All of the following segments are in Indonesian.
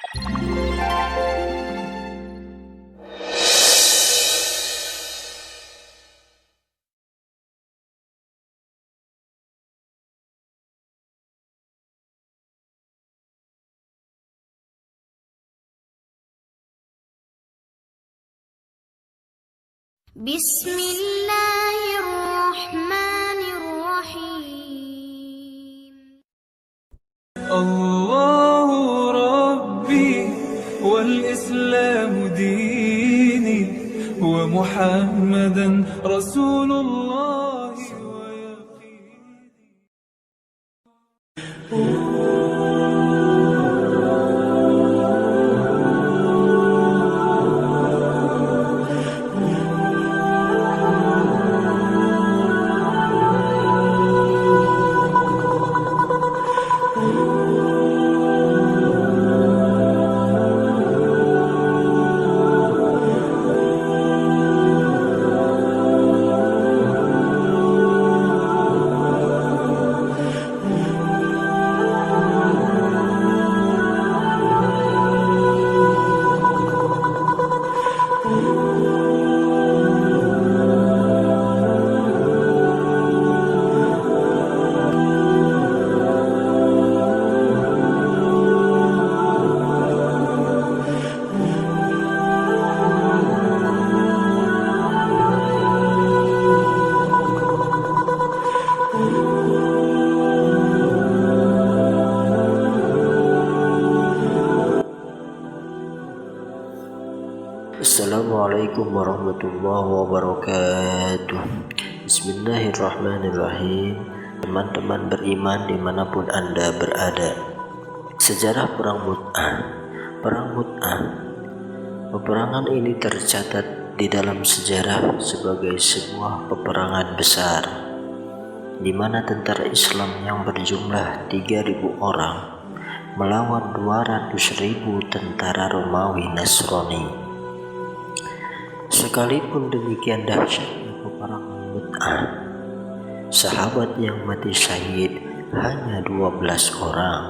Bismillahirrahmanirrahim. الله ربي والإسلام ديني ومحمدا رسول الله Assalamualaikum warahmatullahi wabarakatuh. Bismillahirrahmanirrahim. Teman-teman beriman dimanapun Anda berada. Sejarah Perang Mu'tah. Peperangan ini tercatat di dalam sejarah sebagai sebuah peperangan besar, di mana tentara Islam yang berjumlah 3.000 orang melawan 200.000 tentara Romawi Nasrani. Sekalipun demikian dahsyatnya peperangan Mu'tah, sahabat yang mati syahid hanya 12 orang,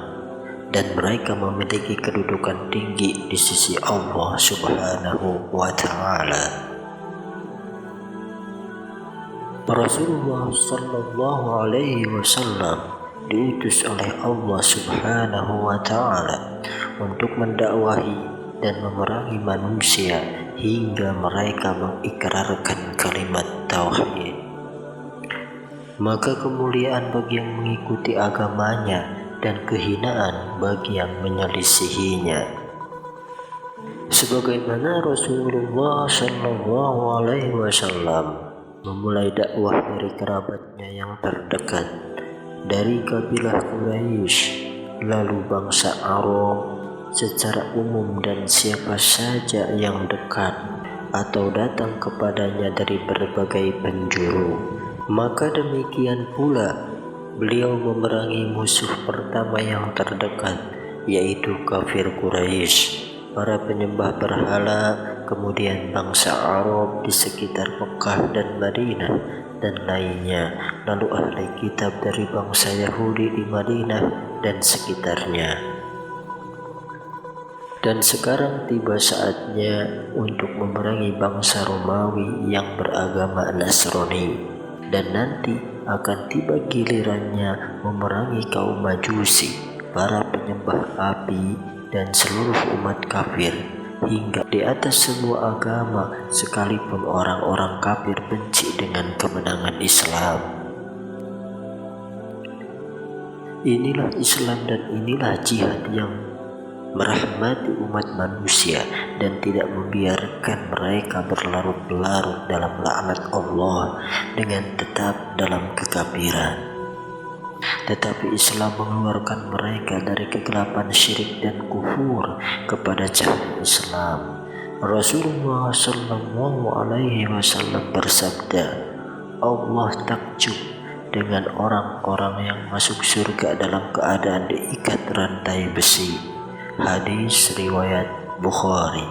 dan mereka memiliki kedudukan tinggi di sisi Allah Subhanahu wa Ta'ala. Rasulullah Sallallahu Alaihi Wasallam diutus oleh Allah Subhanahu wa Ta'ala untuk mendakwahi dan memerangi manusia hingga mereka mengikrarkan kalimat tauhid. Maka kemuliaan bagi yang mengikuti agamanya dan kehinaan bagi yang menyelisihinya. Sebagaimana Rasulullah Sallallahu Alaihi Wasallam memulai dakwah dari kerabatnya yang terdekat, dari kabilah Quraisy, lalu bangsa Arab secara umum, dan siapa saja yang dekat atau datang kepadanya dari berbagai penjuru. Maka demikian pula beliau memerangi musuh pertama yang terdekat, yaitu kafir Quraisy, para penyembah berhala, kemudian bangsa Arab di sekitar Mekah dan Madinah dan lainnya, lalu ahli kitab dari bangsa Yahudi di Madinah dan sekitarnya. Dan sekarang tiba saatnya untuk memerangi bangsa Romawi yang beragama Nasrani, dan nanti akan tiba gilirannya memerangi kaum Majusi, para penyembah api, dan seluruh umat kafir, hingga di atas semua agama, sekalipun orang-orang kafir benci dengan kemenangan Islam. Inilah Islam dan inilah jihad yang merahmati umat manusia dan tidak membiarkan mereka berlarut-larut dalam laknat Allah dengan tetap dalam kekafiran. Tetapi Islam mengeluarkan mereka dari kegelapan syirik dan kufur kepada cahaya Islam. Rasulullah Sallallahu Alaihi Wasallam bersabda, Allah takjub dengan orang-orang yang masuk surga dalam keadaan diikat rantai besi. Hadis riwayat Bukhari.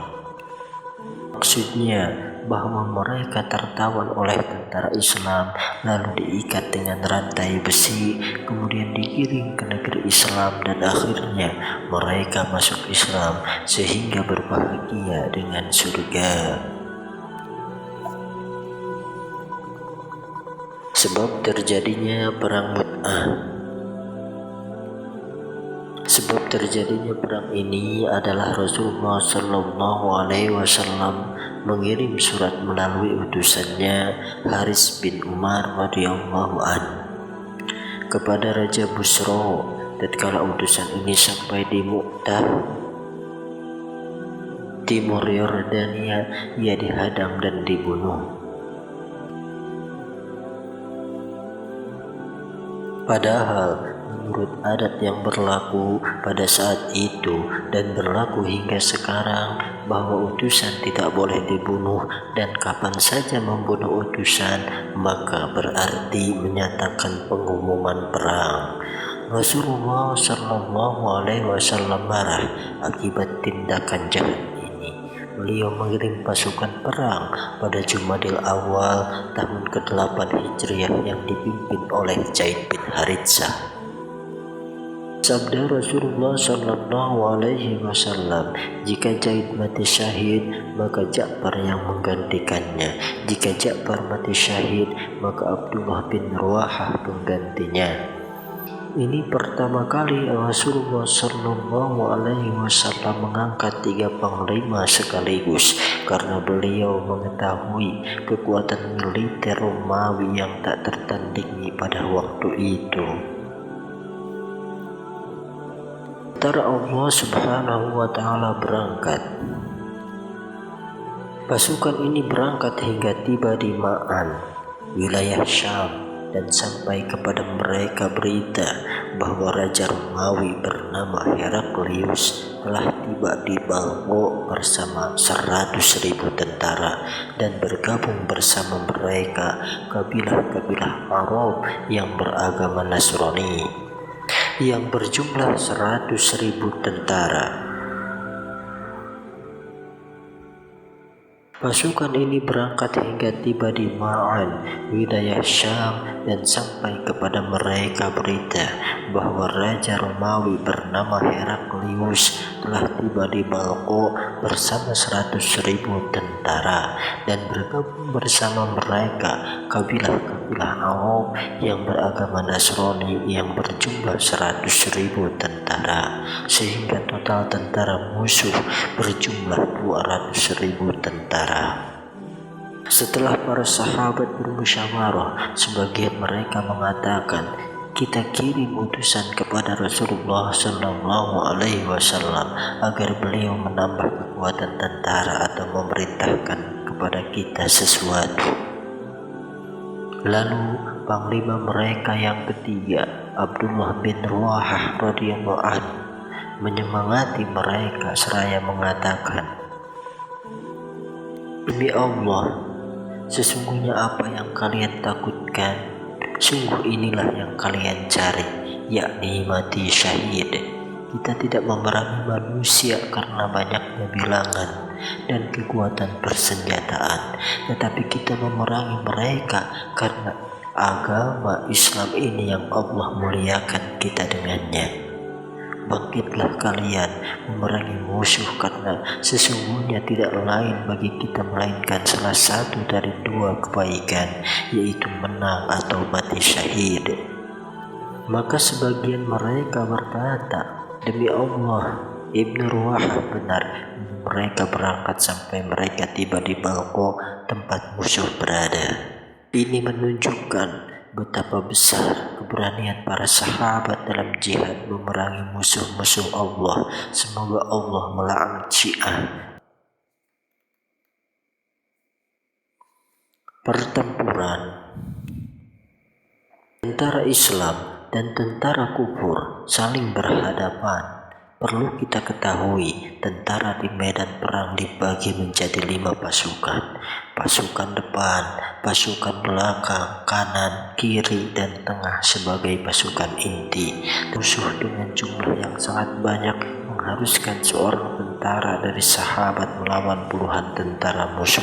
Maksudnya, bahwa mereka tertawan oleh tentara Islam, lalu diikat dengan rantai besi, kemudian digiring ke negeri Islam, dan akhirnya mereka masuk Islam sehingga berbahagia dengan surga. Sebab terjadinya perang Mu'tah. Sebab terjadinya perang ini adalah Rasulullah SAW mengirim surat melalui utusannya Haris bin Umar radhiyallahu anhu kepada Raja Busra. Tatkala utusan ini sampai di Mu'tah, timur Yordania, ia dihadang dan dibunuh. Padahal menurut adat yang berlaku pada saat itu dan berlaku hingga sekarang, bahwa utusan tidak boleh dibunuh, dan kapan saja membunuh utusan maka berarti menyatakan pengumuman perang. Rasulullah SAW marah akibat tindakan jahat ini. Beliau mengirim pasukan perang pada Jumadil Awal tahun ke-8 Hijriah yang dipimpin oleh Zaid bin Haritsah. Sabda Rasulullah SAW, jika Zaid mati syahid, maka Ja'far yang menggantikannya. Jika Ja'far mati syahid, maka Abdullah bin Ruwahah penggantinya. Ini pertama kali Rasulullah SAW mengangkat 3 panglima sekaligus, karena beliau mengetahui kekuatan militer Romawi yang tak tertandingi pada waktu itu. Tentara Allah Subhanahu wa Ta'ala berangkat. Pasukan ini berangkat hingga tiba di Ma'an, wilayah Syam, dan sampai kepada mereka berita bahwa Raja Romawi bernama Heraklius telah tiba di Balko bersama 100.000 tentara, dan bergabung bersama mereka kabilah-kabilah Arab yang beragama Nasrani yang berjumlah 100.000 tentara. Pasukan ini berangkat hingga tiba di Ma'an, wilayah Syam, dan sampai kepada mereka berita bahwa Raja Romawi bernama Heraklius telah tiba di Balko bersama 100.000 tentara, dan bergabung bersama mereka kabilah-kabilah Arab yang beragama Nasrani yang berjumlah 100.000 tentara, sehingga total tentara musuh berjumlah 200.000 tentara. Setelah para sahabat bermusyawarah, sebagian mereka mengatakan, kita kirim utusan kepada Rasulullah SAW agar beliau menambah kekuatan tentara atau memerintahkan kepada kita sesuatu. Lalu panglima mereka yang ketiga, Abdullah bin Ruwahah radhiyallahu anhu, menyemangati mereka seraya mengatakan, demi Allah, sesungguhnya apa yang kalian takutkan, sungguh inilah yang kalian cari, yakni mati syahid. Kita tidak memerangi manusia karena banyaknya bilangan dan kekuatan persenjataan, tetapi kita memerangi mereka karena agama Islam ini yang Allah muliakan kita dengannya. Bangkitlah kalian memerangi musuh, karena sesungguhnya tidak lain bagi kita melainkan salah satu dari 2 kebaikan, yaitu menang atau mati syahid. Maka sebagian mereka berkata, demi Allah, Ibnu Ruwahah benar. Mereka berangkat sampai mereka tiba di Balko tempat musuh berada. Ini menunjukkan betapa besar keberanian para sahabat dalam jihad memerangi musuh-musuh Allah. Semoga Allah melaknat Syiah. Pertempuran tentara Islam dan tentara kufur saling berhadapan. Perlu kita ketahui, tentara di medan perang dibagi menjadi 5 pasukan. Pasukan depan, pasukan belakang, kanan, kiri, dan tengah sebagai pasukan inti. Musuh dengan jumlah yang sangat banyak mengharuskan seorang tentara tentara dari sahabat melawan puluhan tentara musuh.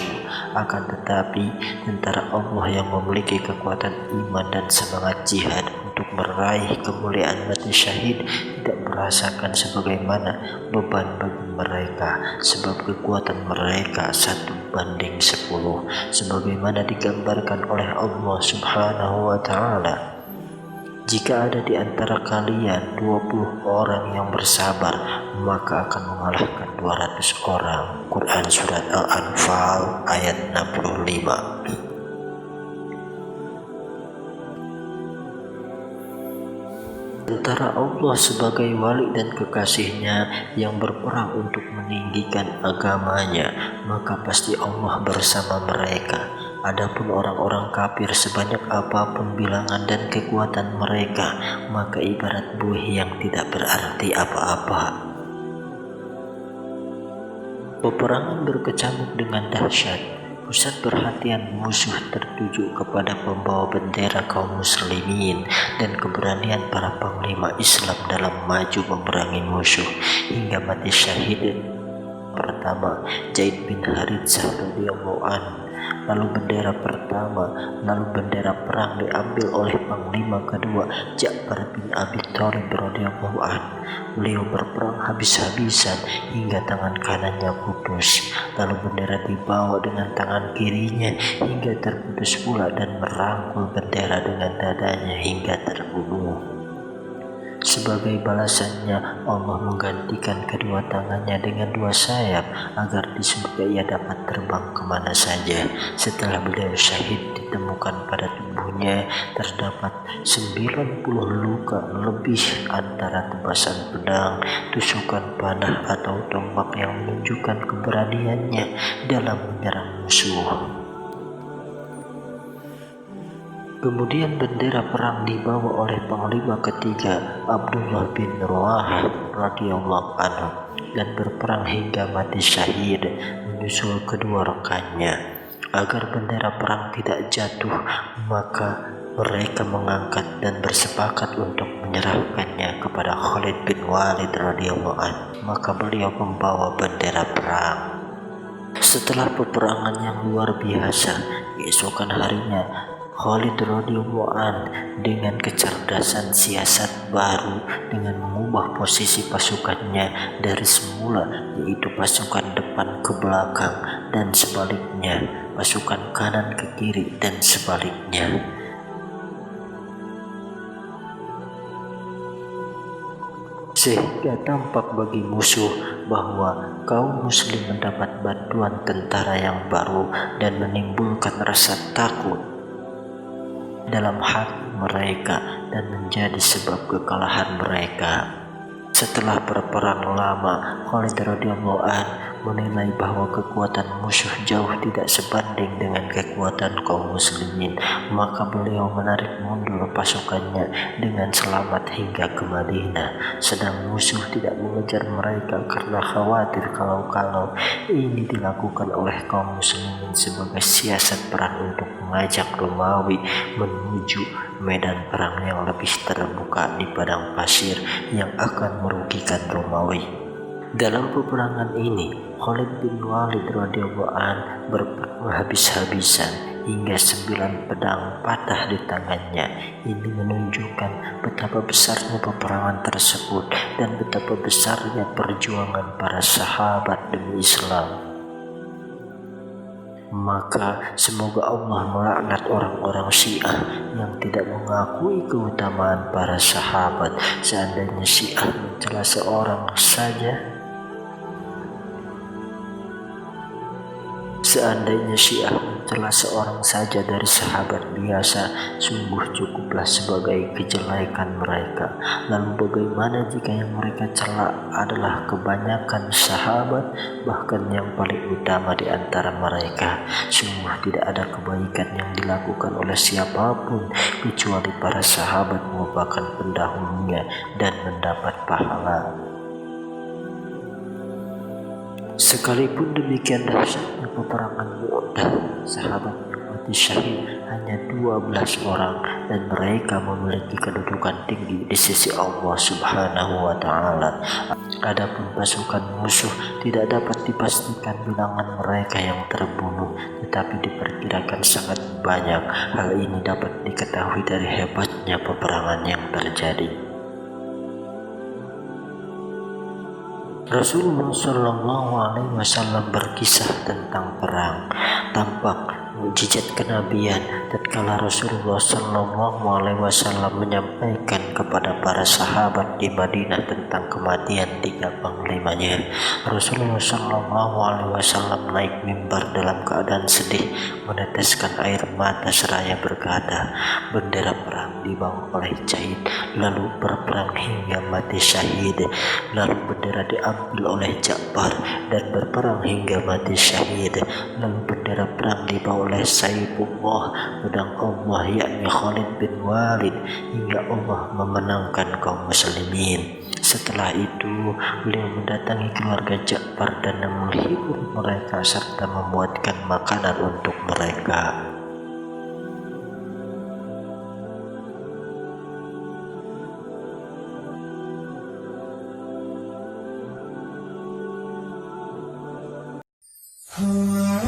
Akan tetapi tentara Allah yang memiliki kekuatan iman dan semangat jihad untuk meraih kemuliaan mati syahid tidak merasakan sebagaimana beban bagi mereka, sebab kekuatan mereka 1:10, sebagaimana digambarkan oleh Allah Subhanahu wa Ta'ala. Jika ada di antara kalian 20 orang yang bersabar, maka akan mengalahkan 200 orang. Quran Surat Al-Anfal ayat 65. Tentara Allah sebagai wali dan kekasihnya yang berperang untuk meninggikan agamanya, maka pasti Allah bersama mereka. Adapun orang-orang kafir sebanyak apapun bilangan dan kekuatan mereka, maka ibarat buih yang tidak berarti apa-apa. Peperangan berkecamuk dengan dahsyat. Pusat perhatian musuh tertuju kepada pembawa bendera kaum muslimin dan keberanian para panglima Islam dalam maju memerangi musuh hingga mati syahid. Pertama, Zaid bin Haritsah radhiyallahu anhu. Lalu bendera pertama, lalu bendera perang diambil oleh panglima kedua, Ja'far bin Abi Thalib radhiyallahu anhu. Beliau berperang habis-habisan hingga tangan kanannya putus. Lalu bendera dibawa dengan tangan kirinya hingga terputus pula dan merangkul bendera dengan dadanya hingga terbunuh. Sebagai balasannya, Allah menggantikan kedua tangannya dengan 2 sayap agar di surga ia dapat terbang kemana saja. Setelah beliau syahid, ditemukan pada tubuhnya terdapat 90 luka lebih antara tebasan pedang, tusukan panah atau tombak yang menunjukkan keberaniannya dalam menyerang musuh. Kemudian bendera perang dibawa oleh panglima ketiga, Abdullah bin Rawahah radhiyallahu anhu, dan berperang hingga mati syahid menyusul kedua rekannya. Agar bendera perang tidak jatuh, maka mereka mengangkat dan bersepakat untuk menyerahkannya kepada Khalid bin Walid radhiyallahu anhu. Maka beliau membawa bendera perang. Setelah peperangan yang luar biasa, keesokan harinya Khalid radhiyallahu anhu dengan kecerdasan siasat baru dengan mengubah posisi pasukannya dari semula, yaitu pasukan depan ke belakang dan sebaliknya, pasukan kanan ke kiri dan sebaliknya. Sehingga tampak bagi musuh bahwa kaum muslim mendapat bantuan tentara yang baru dan menimbulkan rasa takut dalam hati mereka dan menjadi sebab kekalahan mereka. Setelah berperang lama, Khalid radhiyallahu anhu menilai bahwa kekuatan musuh jauh tidak sebanding dengan kekuatan kaum muslimin, maka beliau menarik mundur pasukannya dengan selamat hingga ke Madinah. Sedang musuh tidak mengejar mereka karena khawatir kalau ini dilakukan oleh kaum muslimin sebagai siasat perang untuk mengajak Romawi menuju medan perang yang lebih terbuka di padang pasir yang akan merugikan Romawi. Dalam peperangan ini, Khalid bin Walid radhiyallahu anhu berperang habis-habisan hingga 9 pedang patah di tangannya. Ini menunjukkan betapa besarnya peperangan tersebut dan betapa besarnya perjuangan para sahabat demi Islam. Maka semoga Allah melaknat orang-orang Syiah yang tidak mengakui keutamaan para sahabat. Seandainya Syiah mencela seorang saja, dari sahabat biasa, sungguh cukuplah sebagai kejelekan mereka. Lalu bagaimana jika yang mereka cela adalah kebanyakan sahabat, bahkan yang paling utama di antara mereka? Sungguh tidak ada kebaikan yang dilakukan oleh siapapun kecuali para sahabat merupakan pendahulunya dan mendapat pahala. Sekalipun demikian dahsyatnya peperangan Mu'tah, sahabat yang mati syahid hanya 12 orang, dan mereka memiliki kedudukan tinggi di sisi Allah Subhanahu wa Ta'ala. Adapun pasukan musuh tidak dapat dipastikan bilangan mereka yang terbunuh, tetapi diperkirakan sangat banyak. Hal ini dapat diketahui dari hebatnya peperangan yang terjadi. Rasulullah Shallallahu Alaihi Wasallam berkisah tentang perang. Tampak mukjizat kenabian tatkala Rasulullah Shallallahu Alaihi Wasallam menyampaikan kepada para sahabat di Madinah tentang kematian 3 panglimanya. Rasulullah Shallallahu Alaihi Wasallam naik mimbar dalam keadaan sedih, meneteskan air mata seraya berkata, bendera perang dibawa oleh Zaid, lalu berperang hingga mati syahid. Lalu bendera diambil oleh Ja'far dan berperang hingga mati syahid. Lalu bendera perang dibawa oleh Saifullah, pedang Allah yakni Khalid bin Walid, hingga Allah memenangkan kaum muslimin. Setelah itu beliau mendatangi keluarga Ja'far dan menghibur mereka serta membuatkan makanan untuk mereka. Oh